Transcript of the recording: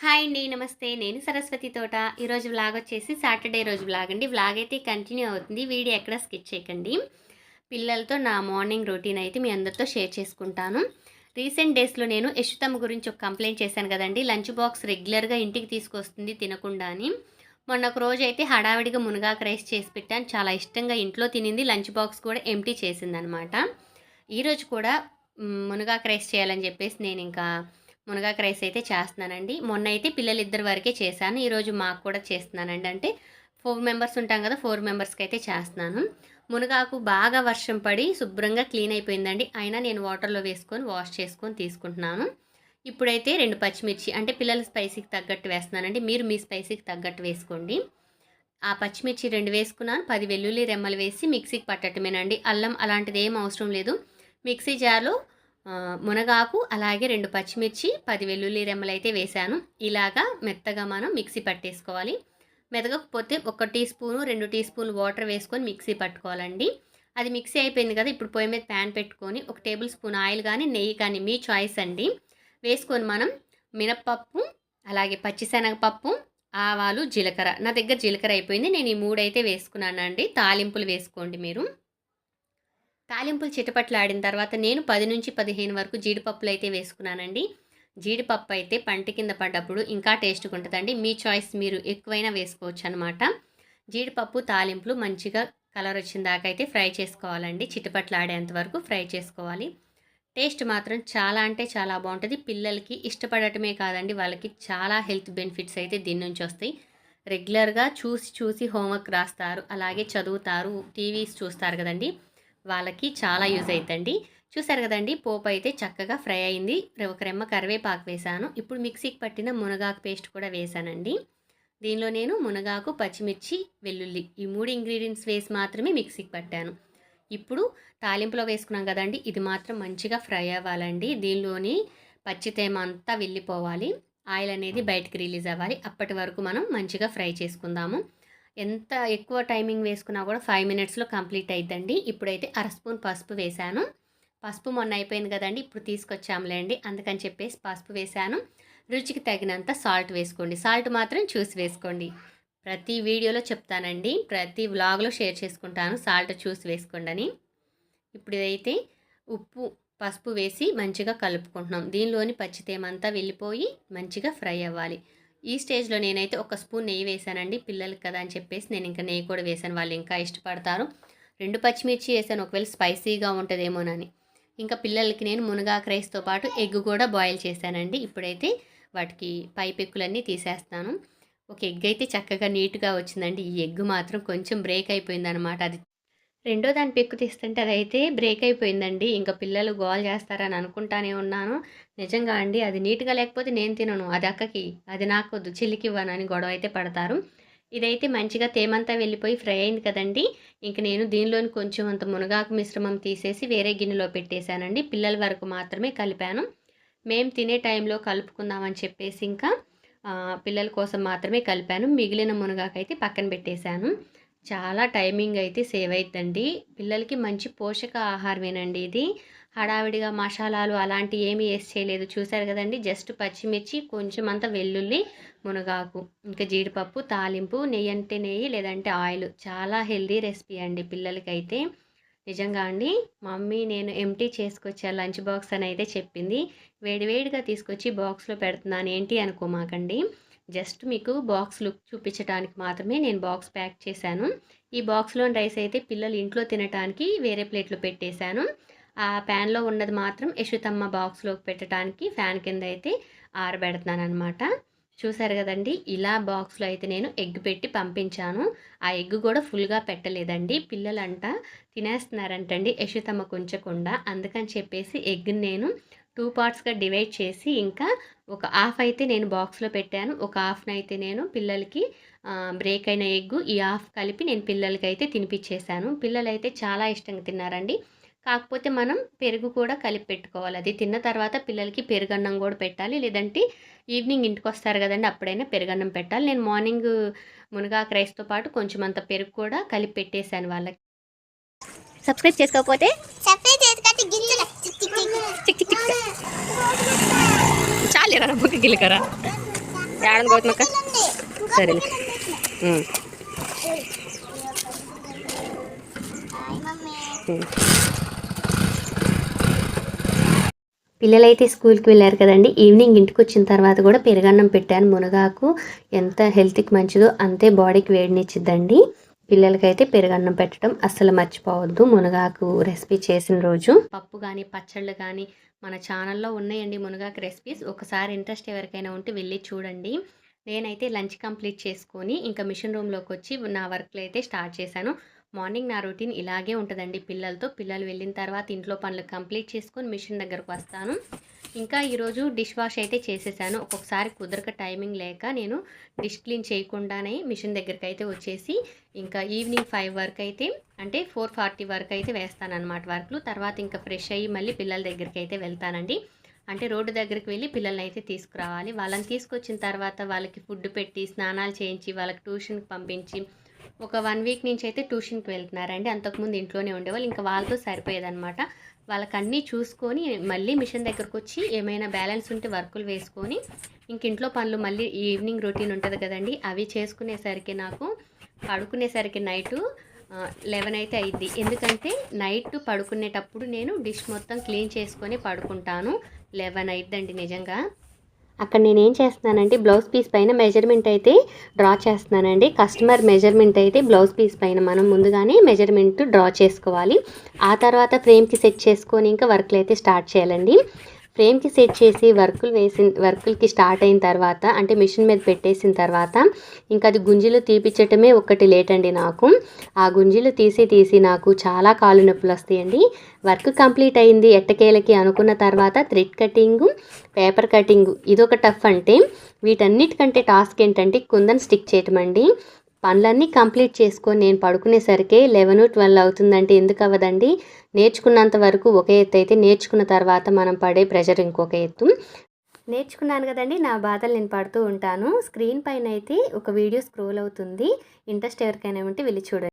Hi అండి. నమస్తే. నేను సరస్వతి తోట. ఈరోజు వ్లాగ్ వచ్చేసి సాటర్డే రోజు వ్లాగ్ అండి. వ్లాగ్ అయితే కంటిన్యూ అవుతుంది. వీడియో ఎక్కడ స్కిప్ చేయకండి. పిల్లలతో నా మార్నింగ్ రొటీన్ అయితే మీ అందరితో షేర్ చేసుకుంటాను. రీసెంట్ డేస్లో నేను యశుతమ్మ గురించి ఒక కంప్లైంట్ చేశాను కదండి. లంచ్ బాక్స్ రెగ్యులర్గా ఇంటికి తీసుకొస్తుంది తినకుండా అని. మొన్న ఒక రోజు అయితే హడావిడిగా మునగాకు రైస్ చేసి పెట్టాను. చాలా ఇష్టంగా ఇంట్లో తినింది. లంచ్ బాక్స్ కూడా ఎంప్టీ చేసిందనమాట. ఈరోజు కూడా మునగాకు రైస్ చేయాలని చెప్పేసి నేను ఇంకా మునగాకు రైస్ అయితే చేస్తున్నానండి. మొన్న అయితే పిల్లలు ఇద్దరు వరకే చేశాను. ఈరోజు మాకు కూడా చేస్తున్నానండి. అంటే 4 మెంబర్స్ ఉంటాం కదా, 4 మెంబర్స్కి అయితే చేస్తున్నాను. మునగాకు బాగా వర్షం పడి శుభ్రంగా క్లీన్ అయిపోయిందండి. అయినా నేను వాటర్లో వేసుకొని వాష్ చేసుకొని తీసుకుంటున్నాను. ఇప్పుడైతే 2 పచ్చిమిర్చి, అంటే పిల్లల స్పైసీకి తగ్గట్టు వేస్తున్నానండి. మీరు మీ స్పైసీకి తగ్గట్టు వేసుకోండి. ఆ పచ్చిమిర్చి 2 వేసుకున్నాను. 10 వెల్లుల్లి రెమ్మలు వేసి మిక్సీకి పట్టటమేనండి. అల్లం అలాంటిది ఏం అవసరం లేదు. మిక్సీ జార్లో మునగాకు అలాగే 2 పచ్చిమిర్చి 10 వెల్లుల్లి రెమ్మలు అయితే వేశాను. ఇలాగా మెత్తగా మనం మిక్సీ పట్టేసుకోవాలి. మెదగకపోతే 1 టీ స్పూను 2 టీ స్పూన్లు వాటర్ వేసుకొని మిక్సీ పట్టుకోవాలండి. అది మిక్సీ అయిపోయింది కదా, ఇప్పుడు పొయ్యి మీద ప్యాన్ పెట్టుకొని 1 టేబుల్ స్పూన్ ఆయిల్ కానీ నెయ్యి కానీ మీ చాయిస్ అండి వేసుకొని మనం మినప్పప్పు అలాగే పచ్చిశనగపప్పు, ఆవాలు, జీలకర్ర, నా దగ్గర జీలకర్ర అయిపోయింది. నేను ఈ 3 అయితే వేసుకున్నానండి. తాలింపులు వేసుకోండి మీరు. తాలింపులు చిటపట్లాడిన తర్వాత నేను 10 నుంచి 15 వరకు జీడిపప్పులు అయితే వేసుకున్నానండి. జీడిపప్పు అయితే పంట కింద పడ్డప్పుడు ఇంకా టేస్ట్గా ఉంటుందండి. మీ చాయిస్, మీరు ఎక్కువైనా వేసుకోవచ్చు అనమాట. జీడిపప్పు తాలింపులు మంచిగా కలర్ వచ్చిన దాకా అయితే ఫ్రై చేసుకోవాలండి. చిటపట్లాడేంత వరకు ఫ్రై చేసుకోవాలి. టేస్ట్ మాత్రం చాలా అంటే చాలా బాగుంటుంది. పిల్లలకి ఇష్టపడటమే కాదండి, వాళ్ళకి చాలా హెల్త్ బెనిఫిట్స్ అయితే దీని నుంచి వస్తాయి. రెగ్యులర్గా చూసి చూసి హోంవర్క్ రాస్తారు, అలాగే చదువుతారు, టీవీస్ చూస్తారు కదండి, వాళ్ళకి చాలా యూజ్ అవుతుంది. చూసారు కదండి, పోపు అయితే చక్కగా ఫ్రై అయింది. ఒక రెమ్మ కరివేపాకు వేసాను. ఇప్పుడు మిక్సీకి పట్టిన మునగాకు పేస్ట్ కూడా వేసానండి. దీనిలో నేను మునగాకు, పచ్చిమిర్చి, వెల్లుల్లి ఈ 3 ఇంగ్రీడియంట్స్ వేసి మాత్రమే మిక్సీకి పట్టాను. ఇప్పుడు తాలింపులో వేసుకున్నాం కదండి, ఇది మాత్రం మంచిగా ఫ్రై అవ్వాలండి. దీనిలోని పచ్చితేమ అంతా వెళ్ళిపోవాలి, ఆయిల్ అనేది బయటికి రిలీజ్ అవ్వాలి. అప్పటి వరకు మనం మంచిగా ఫ్రై చేసుకుందాము. ఎంత ఎక్కువ టైమింగ్ వేసుకున్నా కూడా 5 మినిట్స్లో కంప్లీట్ అయిద్దండి. ఇప్పుడైతే 1/2 స్పూన్ పసుపు వేశాను. పసుపు మొన్న అయిపోయింది కదండి, ఇప్పుడు తీసుకొచ్చాములేండి, అందుకని చెప్పేసి పసుపు వేశాను. రుచికి తగినంత సాల్ట్ వేసుకోండి. సాల్ట్ మాత్రం చూసి వేసుకోండి. ప్రతి వీడియోలో చెప్తానండి, ప్రతి వ్లాగ్లో షేర్ చేసుకుంటాను సాల్ట్ చూసి వేసుకోండి అని. ఇప్పుడు ఇదైతే ఉప్పు, పసుపు వేసి మంచిగా కలుపుకుంటున్నాం. దీనిలోని పచ్చితేమంతా వెళ్ళిపోయి మంచిగా ఫ్రై అవ్వాలి. ఈ స్టేజ్లో నేనైతే 1 స్పూన్ నెయ్యి వేసానండి. పిల్లలకి కదా అని చెప్పేసి నేను ఇంకా నెయ్యి కూడా వేసాను, వాళ్ళు ఇంకా ఇష్టపడతారు. 2 పచ్చిమిర్చి వేసాను, ఒకవేళ స్పైసీగా ఉంటుందేమోనని. ఇంకా పిల్లలకి నేను మునగాకు రైస్తో పాటు ఎగ్ కూడా బాయిల్ చేశానండి. ఇప్పుడైతే వాటికి పై పెక్కులన్నీ తీసేస్తాను. ఒక ఎగ్ అయితే చక్కగా నీట్గా వచ్చిందండి. ఈ ఎగ్ మాత్రం కొంచెం బ్రేక్ అయిపోయిందనమాట. అది రెండో దాని పెక్కు తీస్తుంటే అదైతే బ్రేక్ అయిపోయిందండి. ఇంకా పిల్లలు గోల్ చేస్తారని అనుకుంటానే ఉన్నాను. నిజంగా అండి, అది నీట్గా లేకపోతే నేను తినను, అది అక్కకి, అది నాకొద్దు, చిల్లికి ఇవ్వనని గొడవ అయితే పడతారు. ఇదైతే మంచిగా తేమంతా వెళ్ళిపోయి ఫ్రై అయింది కదండి. ఇంక నేను దీనిలోని కొంచెం అంత మునగాకు మిశ్రమం తీసేసి వేరే గిన్నెలో పెట్టేశానండి. పిల్లల వరకు మాత్రమే కలిపాను. మేము తినే టైంలో కలుపుకుందామని చెప్పేసి ఇంకా పిల్లల కోసం మాత్రమే కలిపాను. మిగిలిన మునగాకు అయితే పక్కన పెట్టేశాను. చాలా టైమింగ్ అయితే సేవ్ అవుతుందండి. పిల్లలకి మంచి పోషక ఆహారమేనండి ఇది. హడావిడిగా మసాలాలు అలాంటివి ఏమీ వేసి చేయలేదు. చూసారు కదండి, జస్ట్ పచ్చిమిర్చి, కొంచెం అంత వెల్లుల్లి, మునగాకు, ఇంకా జీడిపప్పు, తాలింపు, నెయ్యి అంటే నెయ్యి లేదంటే ఆయిల్. చాలా హెల్దీ రెసిపీ అండి పిల్లలకైతే. నిజంగా అండి, మమ్మీ నేను ఎంటీ చేసుకొచ్చా లంచ్ బాక్స్ అని అయితే చెప్పింది. వేడివేడిగా తీసుకొచ్చి బాక్స్లో పెడుతున్నాను ఏంటి అనుకోమాకండి. జస్ట్ మీకు బాక్స్ లుక్ చూపించడానికి మాత్రమే నేను బాక్స్ ప్యాక్ చేశాను. ఈ బాక్స్లోని రైస్ అయితే పిల్లలు ఇంట్లో తినడానికి వేరే ప్లేట్లో పెట్టేశాను. ఆ ప్యాన్లో ఉన్నది మాత్రం యశుతమ్మ బాక్స్లోకి పెట్టడానికి ఫ్యాన్ కింద అయితే ఆరబెడుతున్నాను అనమాట. చూసారు కదండి, ఇలా బాక్స్లో అయితే నేను ఎగ్ పెట్టి పంపించాను. ఆ ఎగ్ కూడా ఫుల్గా పెట్టలేదండి. పిల్లలంట తినేస్తున్నారంటండి యశుతమ్మకు ఉంచకుండా. అందుకని చెప్పేసి ఎగ్ని నేను 2 పార్ట్స్గా డివైడ్ చేసి ఇంకా ఒక హాఫ్ అయితే నేను బాక్స్లో పెట్టాను, ఒక హాఫ్ని అయితే నేను పిల్లలకి బ్రేక్ అయిన ఎగ్గు ఈ హాఫ్ కలిపి నేను పిల్లలకి అయితే తినిపించేశాను. పిల్లలైతే చాలా ఇష్టంగా తిన్నారండి. కాకపోతే మనం పెరుగు కూడా కలిపి పెట్టుకోవాలి. అది తిన్న తర్వాత పిల్లలకి పెరుగన్నం కూడా పెట్టాలి, లేదంటే ఈవినింగ్ ఇంటికి వస్తారు కదండి, అప్పుడైనా పెరుగన్నం పెట్టాలి. నేను మార్నింగ్ మునగాకు రైస్తో పాటు కొంచెం అంత పెరుగు కూడా కలిపి పెట్టేశాను వాళ్ళకి. సబ్స్క్రైబ్ చేసుకోకపోతే చాలేరా బుక్ గిలకరా. ఏడంది గౌతమక్క సరేలే పిల్లలైతే స్కూల్కి వెళ్ళారు కదండి. ఈవినింగ్ ఇంటికి వచ్చిన తర్వాత కూడా పెరుగన్నం పెట్టాను. మునగాకు ఎంత హెల్త్కి మంచిదో అంతే బాడీకి వేడినిచ్చిద్దండి. పిల్లలకైతే పెరుగన్నం పెట్టడం అస్సలు మర్చిపోవద్దు. మునగాకు రెసిపీ చేసిన రోజు పప్పు కానీ పచ్చళ్ళు కానీ మన ఛానల్లో ఉన్నాయండి మునగాకు రెసిపీస్. ఒకసారి ఇంట్రెస్ట్ ఎవరికైనా ఉంటే వెళ్ళి చూడండి. నేనైతే లంచ్ కంప్లీట్ చేసుకొని ఇంకా మిషన్ రూమ్లోకి వచ్చి నా వర్క్లు అయితే స్టార్ట్ చేశాను. మార్నింగ్ నా రొటీన్ ఇలాగే ఉంటుందండి పిల్లలతో. పిల్లలు వెళ్ళిన తర్వాత ఇంట్లో పనులు కంప్లీట్ చేసుకొని మిషన్ దగ్గరకు వస్తాను. ఇంకా ఈరోజు డిష్ వాష్ అయితే చేసేసాను. ఒక్కొక్కసారి కుదరక టైమింగ్ లేక నేను డిష్ క్లీన్ చేయకుండానే మిషన్ దగ్గరికి అయితే వచ్చేసి ఇంకా ఈవినింగ్ 5 వరకు అయితే అంటే 4:40 వరకు అయితే వేస్తాను అనమాట వర్క్లు. తర్వాత ఇంకా ఫ్రెష్ అయ్యి మళ్ళీ పిల్లల దగ్గరికి అయితే వెళ్తానండి. అంటే రోడ్డు దగ్గరికి వెళ్ళి పిల్లల్ని అయితే తీసుకురావాలి. వాళ్ళని తీసుకొచ్చిన తర్వాత వాళ్ళకి ఫుడ్ పెట్టి స్నానాలు చేయించి వాళ్ళకి ట్యూషన్కి పంపించి ఒక 1 వీక్ నుంచి అయితే ట్యూషన్కి వెళ్తున్నారండి. అంతకుముందు ఇంట్లోనే ఉండేవాళ్ళు. ఇంకా వాళ్ళతో సరిపోయేదనమాట. వాళ్ళకి అన్నీ చూసుకొని మళ్ళీ మిషన్ దగ్గరకు వచ్చి ఏమైనా బ్యాలెన్స్ ఉంటే వర్కులు వేసుకొని ఇంక ఇంట్లో పనులు మళ్ళీ ఈవినింగ్ రొటీన్ ఉంటుంది కదండి, అవి చేసుకునేసరికి నాకు పడుకునేసరికి నైటు 11 అయితే అయింది. ఎందుకంటే నైట్ పడుకునేటప్పుడు నేను డిష్ మొత్తం క్లీన్ చేసుకొని పడుకుంటాను. 11 అయిద్దండి నిజంగా. అక్కడ నేనేం చేస్తున్నానంటే బ్లౌజ్ పీస్ పైన మెజర్మెంట్ అయితే డ్రా చేస్తున్నానండి. కస్టమర్ మెజర్మెంట్ అయితే బ్లౌజ్ పీస్ పైన మనం ముందుగానే మెజర్మెంట్ డ్రా చేసుకోవాలి. ఆ తర్వాత ఫ్రేమ్కి సెట్ చేసుకొని ఇంకా వర్క్లు అయితే స్టార్ట్ చేయాలండి. ఫ్రేమ్కి సెట్ చేసి వర్కులకి స్టార్ట్ అయిన తర్వాత అంటే మిషన్ మీద పెట్టేసిన తర్వాత ఇంకా అది గుంజీలు తీపిచ్చటమే ఒకటి లేట్ అండి నాకు. ఆ గుంజీలు తీసి నాకు చాలా కాళ్ళు నొప్పులు వస్తాయండి. వర్క్ కంప్లీట్ అయింది ఎట్టకేలకి అనుకున్న తర్వాత థ్రెడ్ కటింగు, పేపర్ కటింగు ఇదొక టఫ్. అంటే వీటన్నిటికంటే టాస్క్ ఏంటంటే కుందన్ స్టిక్ చేయటం అండి. పనులన్నీ కంప్లీట్ చేసుకొని నేను పడుకునేసరికి 11-12 అవుతుందంటే ఎందుకు అవ్వదండి. నేర్చుకున్నంత వరకు ఒక ఎత్తు అయితే నేర్చుకున్న తర్వాత మనం పడే ప్రెషర్ ఇంకొక ఎత్తు. నేర్చుకున్నాను కదండి, నా బాధలు నేను పడుతూ ఉంటాను. స్క్రీన్ పైన అయితే ఒక వీడియో స్క్రోల్ అవుతుంది. ఇంట్రెస్ట్ ఎవరికైనా ఉంటే వెళ్ళి చూడండి.